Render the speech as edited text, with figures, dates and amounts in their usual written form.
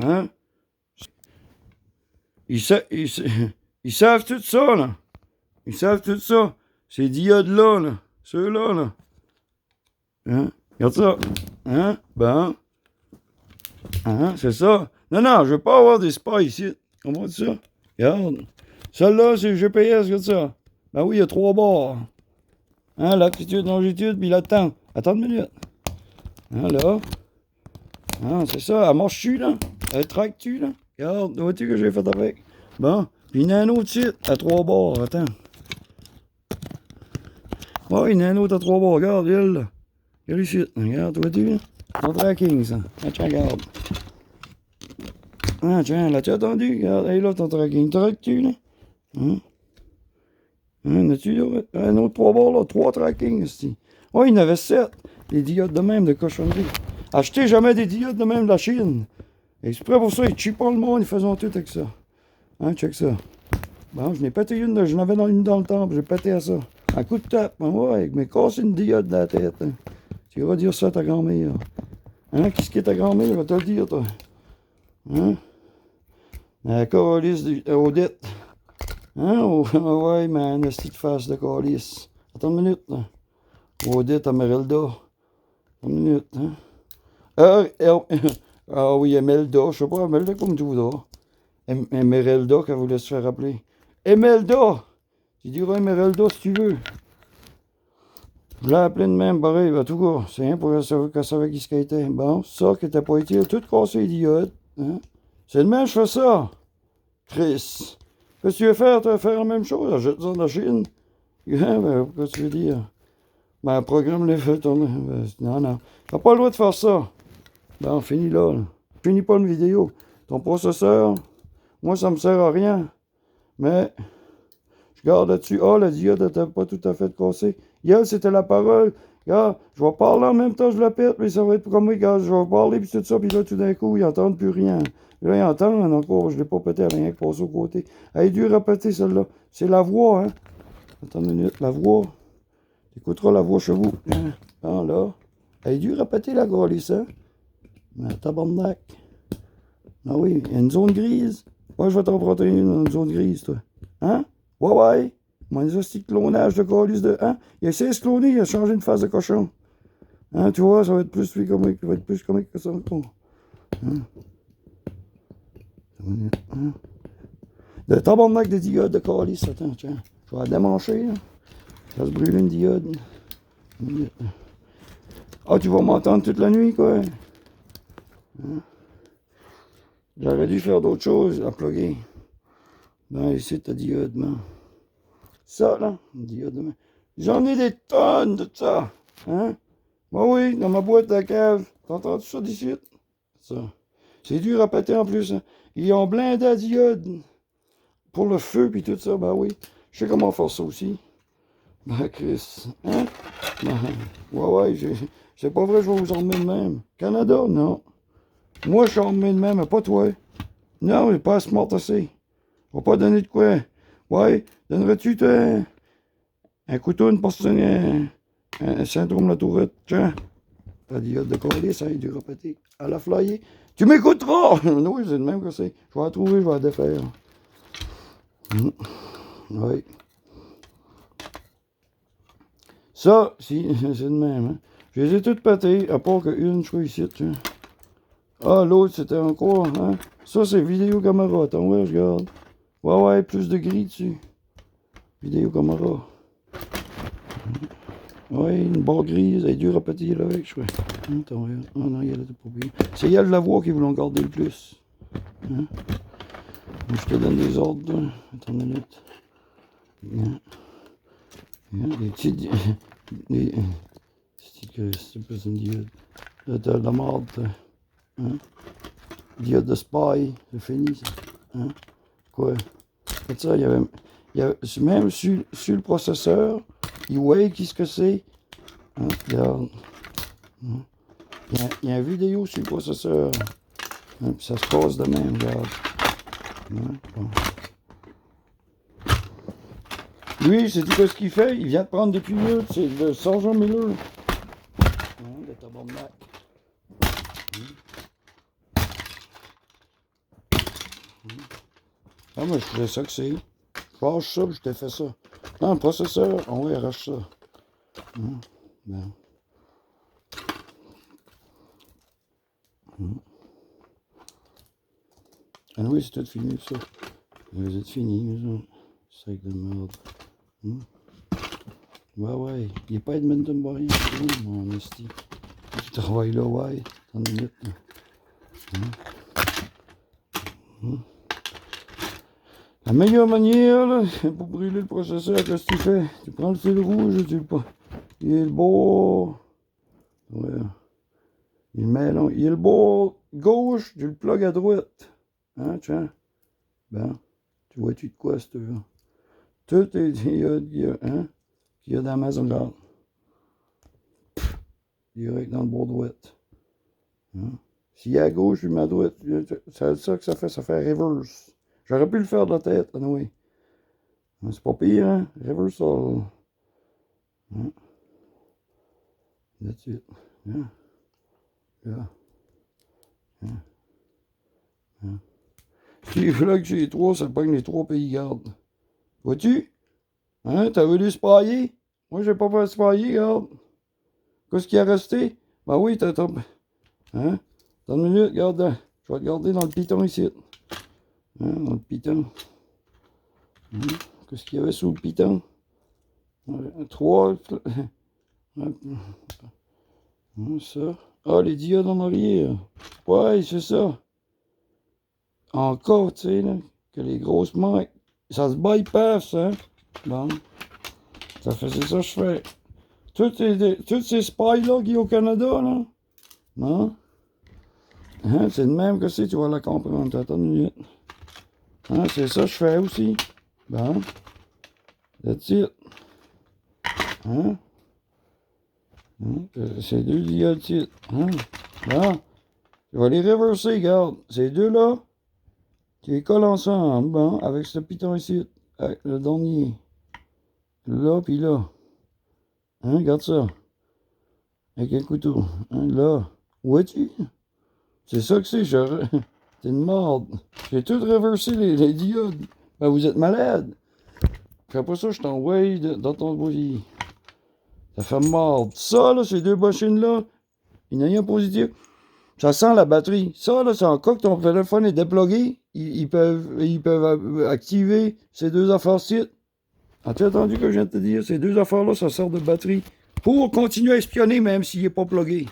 Hein? Ils savent tout ça, là. Ils savent tout ça. Ces diodes-là, là. Ceux-là, là. Hein? Regarde ça. Hein? Bon. Hein? C'est ça. Non, non, je veux pas avoir des spas ici. Comment tu ça? Regarde. Celle-là, c'est le GPS, regarde ça. Ben oui, il y a 3 barres. Hein? L'aptitude, longitude, puis le temps. Attends une minute. Hein, là. Hein, c'est ça. Elle marche-tu, là? Elle traque-tu, là? Regarde, vois-tu que j'ai fait avec? Bon. Puis il y en a un autre site à 3 barres. Attends. Ouais, il y en a un autre à 3 barres. Regarde, elle, là. Regarde ici. Regarde, vois-tu, là? Ton tracking, ça. Ah, tiens, regarde. Ah, tiens, l'as-tu attendu? Regarde, hey, là, ton tracking. Traques-tu, là? Hein? Hein, as-tu, là? Un autre 3 barres, là? 3 trackings, ici. Ouais, il y en avait 7. Des diodes de même, de cochonnerie. Achetez jamais des diodes de même de la Chine. Exprès pour ça, ils chippent le monde, ils faisaient tout avec ça. Hein, check ça. Bon, je n'ai pété une, j'en avais une dans le temple, j'ai pété à ça. Un coup de tape, hein, ouais, mais cassé une diode de la tête. Hein. Tu iras dire ça à ta grand-mère. Hein, qu'est-ce qui est ta grand-mère, je vais te le dire, toi. Hein? La calice d'Odette. Hein, oh, ouais, man, c'est de face de calice. Attends une minute, là. Odette à Merelda. Attends une minute, hein. Ah oui, Emelda, je sais pas, Emelda comme tout, là. Emerelda, qu'elle voulait se faire appeler. Emelda! Tu diras Emerelda si tu veux. Je l'ai appelé de même, pareil, ben, tout cas, c'est rien pour qu'elle savait qui ce qu'elle était. Bon, ça, qui était pas utile, tout cassé les diodes. Hein? C'est le même, je fais ça. Chris. Qu'est-ce que tu veux faire? Tu vas faire la même chose, achète ça de la Chine. Hein, ben, pourquoi tu veux dire? Ben, programme les fait tourner. Ben, non, non. T'as pas le droit de faire ça. Ben, finis là. Finis pas une vidéo. Ton processeur, moi, ça me sert à rien. Mais, je garde là-dessus. Ah, la diode n'était pas tout à fait cassée. Hier, c'était la parole. Regarde, je vais parler en même temps, je la pète, mais ça va être comme moi, regarde, je vais parler, puis tout ça, puis là, tout d'un coup, ils n'entendent plus rien. Là, ils entendent encore, je ne l'ai pas pété, rien que passer au côté. Elle est dure à péter, celle-là. C'est la voix, hein. Attends une minute, la voix. Tu écouteras la voix chez vous. Ah, là. Elle est dure à péter, la grolisse, hein. Mais tabarnak. Ah oui, il y a une zone grise. Ouais, je vais t'en prendre une zone grise, toi. Hein? Ouais, ouais. Moi, ça, c'est clonage de calice de. Hein? Il essaie de se cloner, il a changé une face de cochon. Hein, tu vois, ça va être plus lui comique, ça va être plus comique que ça encore. Hein? Hein? De tabarnak de diode de calice, attends, tiens. Je vais la démancher, là. Ça va se brûler une diode. Ah, tu vas m'entendre toute la nuit, quoi. Hein? J'aurais dû faire d'autres choses à plugger. Ben, ici, ta diode, man. Ça, là, une diode, man. J'en ai des tonnes de ça. Hein? Ben oui, dans ma boîte à cave. T'entends tout ça d'ici? Ça. C'est dur à péter en plus. Hein? Ils ont blindé la diode. Pour le feu, puis tout ça, ben oui. Je sais comment faire ça aussi. Ben, Chris. Hein? Ben, ouais, c'est pas vrai, je vais vous emmener de même. Canada, non. Moi, je suis emmené de même, mais pas toi. Non, j'ai pas smart assez. Je vais pas donner de quoi. Ouais, donnerais-tu un couteau, une portion, un syndrome de la tourette? Tiens, ta diode de colis, ça a dû répéter. À la flyer. Tu m'écouteras! Oui, c'est le même que c'est. Je vais la trouver, je vais la défaire. Oui. Ça, si, c'est le même. Hein. Je les ai toutes pétées, à part qu'une, je crois, ici. Tiens. Ah, l'autre, c'était encore, hein. Ça, c'est vidéo caméra. Attends, ouais, je regarde. Ouais, plus de gris dessus. Vidéo caméra. Ouais, une barre grise, elle est dure à péter là avec, je crois. Attends, regarde. Ah non, il y a là, pas bien. C'est elle la voix qui voulait en garder le plus. Hein? Je te donne des ordres, là. Attends une minute. Hein? Des petits. C'est pas une diode. T'as de la marde, hein? Diode de spy, c'est fini, ça. Hein? Quoi? C'est ça, il y avait même sur le processeur, il voit qu'est-ce que c'est. Hein? Regarde. Hein? Il y a une vidéo sur le processeur. Hein? Puis ça se passe de même, regarde. Hein? Bon. Lui, c'est tout ce qu'il fait. Il vient de prendre des tuyaux. C'est le sergent Miller. Hein? Le tabarnak. Ah, mais je faisais ça que c'est. Je fâche ça, puis je t'ai fait ça. Non, processeur, on va arracher ça. Ben. Ah oui, c'est tout fini, ça. Vous êtes fini, ça. Sac de merde. Ouais. Il est pas Edmonton Barry. Mon esti. Tu travailles là, ouais. Dans une minute. La meilleure manière, là, pour brûler le processeur, qu'est-ce que tu fais? Tu prends le fil rouge, tu le pas. Il est le bord. Ouais. Il met là. Il est le bord gauche, tu le plug à droite. Hein, tiens. Ben. Tu vois-tu de quoi, c'est là? Tout est. Il y a dans la maison, regarde. Direct dans le bord droite. Hein? S'il est à gauche, je le mets à droite. C'est ça que ça fait reverse. J'aurais pu le faire de la tête, oui. C'est pas pire, hein? Reversal. Hein? That's it. Yeah. Yeah. Yeah. Yeah. Si là que j'ai les trois, ça pogne les trois pays garde. Vois-tu? Hein? T'as voulu sprayer? Moi, j'ai pas fait sprayer, regarde. Qu'est-ce qui a resté? Ben oui, t'as. Hein? Attends une minute, regarde. Je vais te garder dans le piton ici. Hein? Dans le piton. Qu'est-ce qu'il y avait sous le piton? Trois. Ça. Ah, les diodes en arrière. Ouais, c'est ça. Encore, tu sais, là, que les grosses marques. Ça se bypass, hein? Bon. Ça fait, c'est ça que je fais. Toutes ces spies-là qui sont au Canada, là. Non? Hein? C'est le même que c'est, tu vas la comprendre. Attends une minute. Hein? C'est ça que je fais aussi. Bon. That's it. Hein? C'est deux diodes ici. Hein? Bon. Je vais les reverser, regarde. Ces deux-là, tu les colles ensemble, bon, avec ce piton ici. Avec le dernier. Là, puis là. Hein, regarde ça. Avec un couteau. Hein, là. Vois-tu? C'est ça que c'est, t'es une marde. J'ai tout reversé les diodes. Ben, vous êtes malade. Fais pas ça, je t'envoie dans ton boîtier. Ça fait marde. Ça, là, ces deux machines-là, il n'y a rien de positif. Ça sent la batterie. Ça, là, c'est en cas que ton téléphone est déplugué. Ils peuvent activer ces deux affaires-ci. As-tu entendu que je viens de te dire? Ces deux affaires-là, ça sert de batterie pour continuer à espionner même s'il n'est pas plugué.